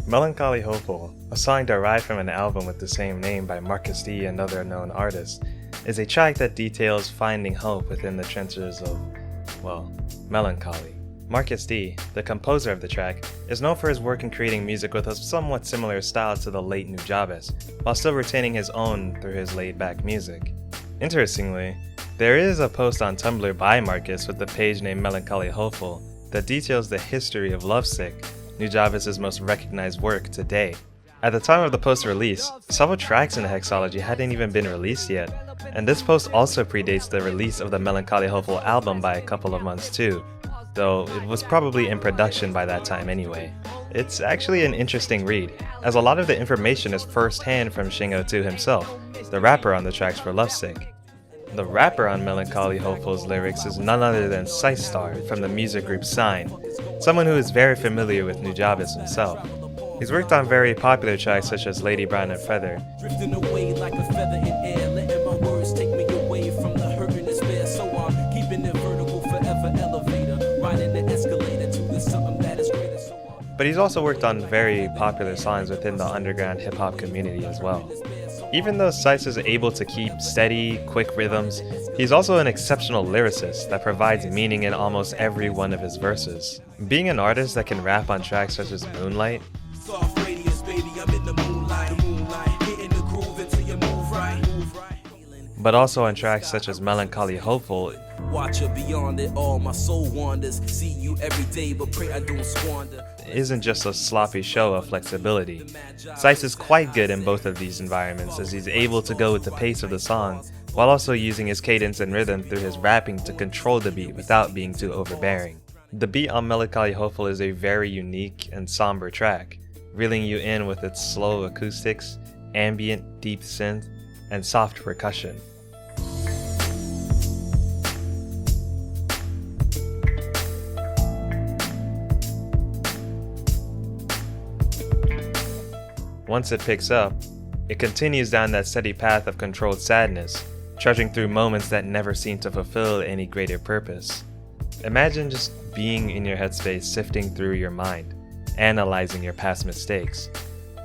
Melancholy Hopeful, a song derived from an album with the same name by Marcus D and other known artists, is a track that details finding hope within the trenches of, well, melancholy. Marcus D, the composer of the track, is known for his work in creating music with a somewhat similar style to the late Nujabes, while still retaining his own through his laid-back music. Interestingly, there is a post on Tumblr by Marcus with the page named Melancholy Hopeful that details the history of Lovesick, Nujabes' most recognized work to date. At the time of the post's release, several tracks in the Hexology hadn't even been released yet, and this post also predates the release of the Melancholy Hopeful album by a couple of months too, though it was probably in production by that time anyway. It's actually an interesting read, as a lot of the information is first-hand from Shingo2 himself, the rapper on the tracks for Lovesick. The rapper on Melancholy Hopeful's lyrics is none other than Star from the music group Sign, someone who is very familiar with Nujabes himself. He's worked on very popular tracks such as Lady Brown and Feather, Drifting away like a feather in air, letting my words take me away from the hurt and despair. So I'm keeping it vertical, forever elevator, riding the escalator to the something that is greater. but he's also worked on very popular songs within the underground hip-hop community as well. Even though Sice is able to keep steady, quick rhythms, he's also an exceptional lyricist that provides meaning in almost every one of his verses. Being an artist that can rap on tracks such as Moonlight, Soft radius, baby, I'm in the moonlight, hitting the groove until you move right. but also on tracks such as Melancholy Hopeful, Watcher beyond it all, my soul wanders. See you every day, but pray I don't squander. isn't just a sloppy show of flexibility. Sice is quite good in both of these environments as he's able to go with the pace of the song, while also using his cadence and rhythm through his rapping to control the beat without being too overbearing. The beat on Melancholy Hopeful is a very unique and somber track, reeling you in with its slow acoustics, ambient, deep synth, and soft percussion. Once it picks up, it continues down that steady path of controlled sadness, trudging through moments that never seem to fulfill any greater purpose. Imagine just being in your headspace, sifting through your mind, analyzing your past mistakes.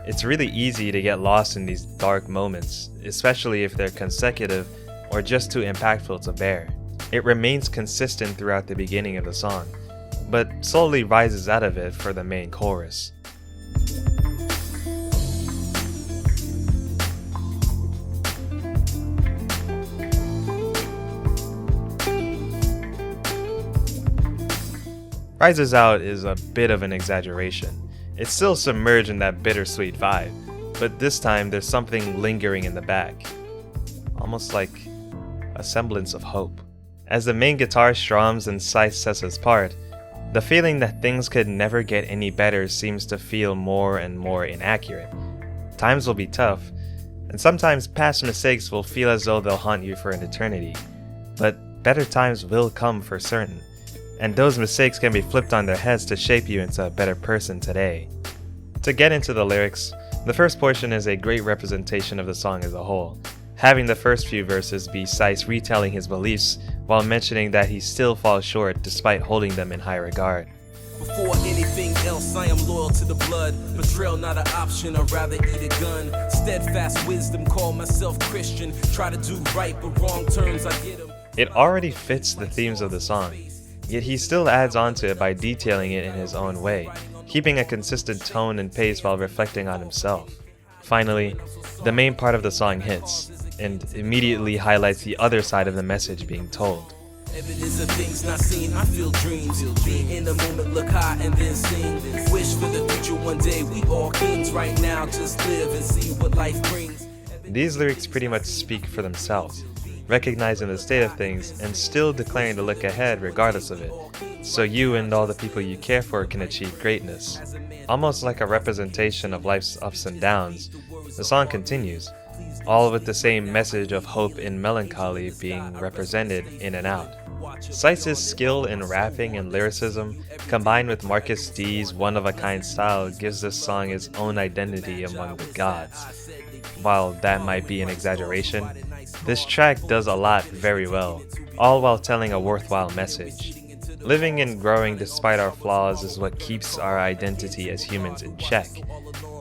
It's really easy to get lost in these dark moments, especially if they're consecutive or just too impactful to bear. It remains consistent throughout the beginning of the song, but slowly rises out of it for the main chorus. Rises out is a bit of an exaggeration. It's still submerged in that bittersweet vibe, but this time there's something lingering in the back, almost like a semblance of hope. As the main guitar strums and Sice says his part, the feeling that things could never get any better seems to feel more and more inaccurate. Times will be tough, and sometimes past mistakes will feel as though they'll haunt you for an eternity, but better times will come for certain. And those mistakes can be flipped on their heads to shape you into a better person today. To get into the lyrics, the first portion is a great representation of the song as a whole, having the first few verses be Sice retelling his beliefs while mentioning that he still falls short despite holding them in high regard. Before anything else, I am loyal to the blood. Betrayal not an option, I'd rather eat a gun. Steadfast wisdom, call myself Christian. Try to do right, but wrong turns, I get them. It already fits the themes of the song, yet he still adds onto it by detailing it in his own way, keeping a consistent tone and pace while reflecting on himself. Finally, the main part of the song hits, and immediately highlights the other side of the message being told. Evidence of things not seen, I feel dreams. Be in the moment, look high and then sing. Wish for the future one day, we all kings. Right now, just live and see what life brings. These lyrics pretty much speak for themselves, recognizing the state of things and still declaring to look ahead regardless of it, so you and all the people you care for can achieve greatness. Almost like a representation of life's ups and downs, the song continues, all with the same message of hope and melancholy being represented in and out. Sice's skill in rapping and lyricism, combined with Marcus D's one-of-a-kind style, gives this song its own identity among the gods. While that might be an exaggeration, this track does a lot very well, all while telling a worthwhile message. Living and growing despite our flaws is what keeps our identity as humans in check,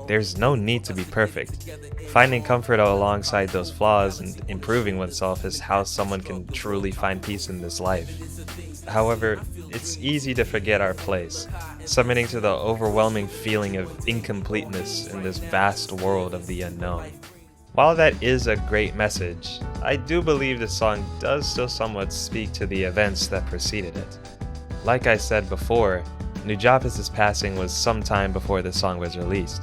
there's no need to be perfect. Finding comfort alongside those flaws and improving oneself is how someone can truly find peace in this life. However, it's easy to forget our place, submitting to the overwhelming feeling of incompleteness in this vast world of the unknown. While that is a great message, I do believe the song does still somewhat speak to the events that preceded it. Like I said before, Nujabes' passing was some time before the song was released,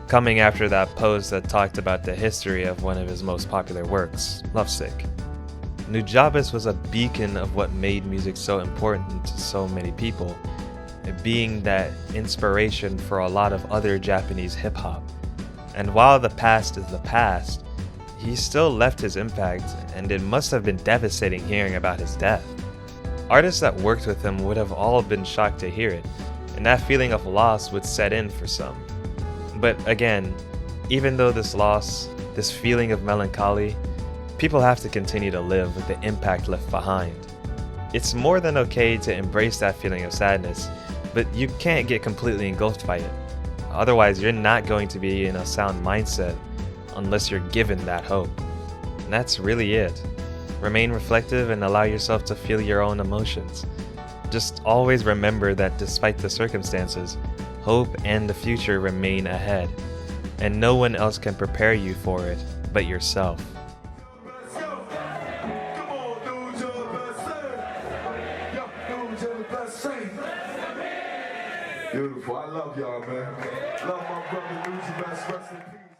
coming after that post that talked about the history of one of his most popular works, Lovesick. Nujabes was a beacon of what made music so important to so many people, being that inspiration for a lot of other Japanese hip-hop. And while the past is the past, he still left his impact, and it must have been devastating hearing about his death. Artists that worked with him would have all been shocked to hear it, and that feeling of loss would set in for some. But again, even though this loss, this feeling of melancholy, people have to continue to live with the impact left behind. It's more than okay to embrace that feeling of sadness, but you can't get completely engulfed by it. Otherwise, you're not going to be in a sound mindset unless you're given that hope. And that's really it. Remain reflective and allow yourself to feel your own emotions. Just always remember that despite the circumstances, hope and the future remain ahead, and no one else can prepare you for it but yourself. Beautiful. I love y'all, man. Love my brother Nujabes. Rest in peace.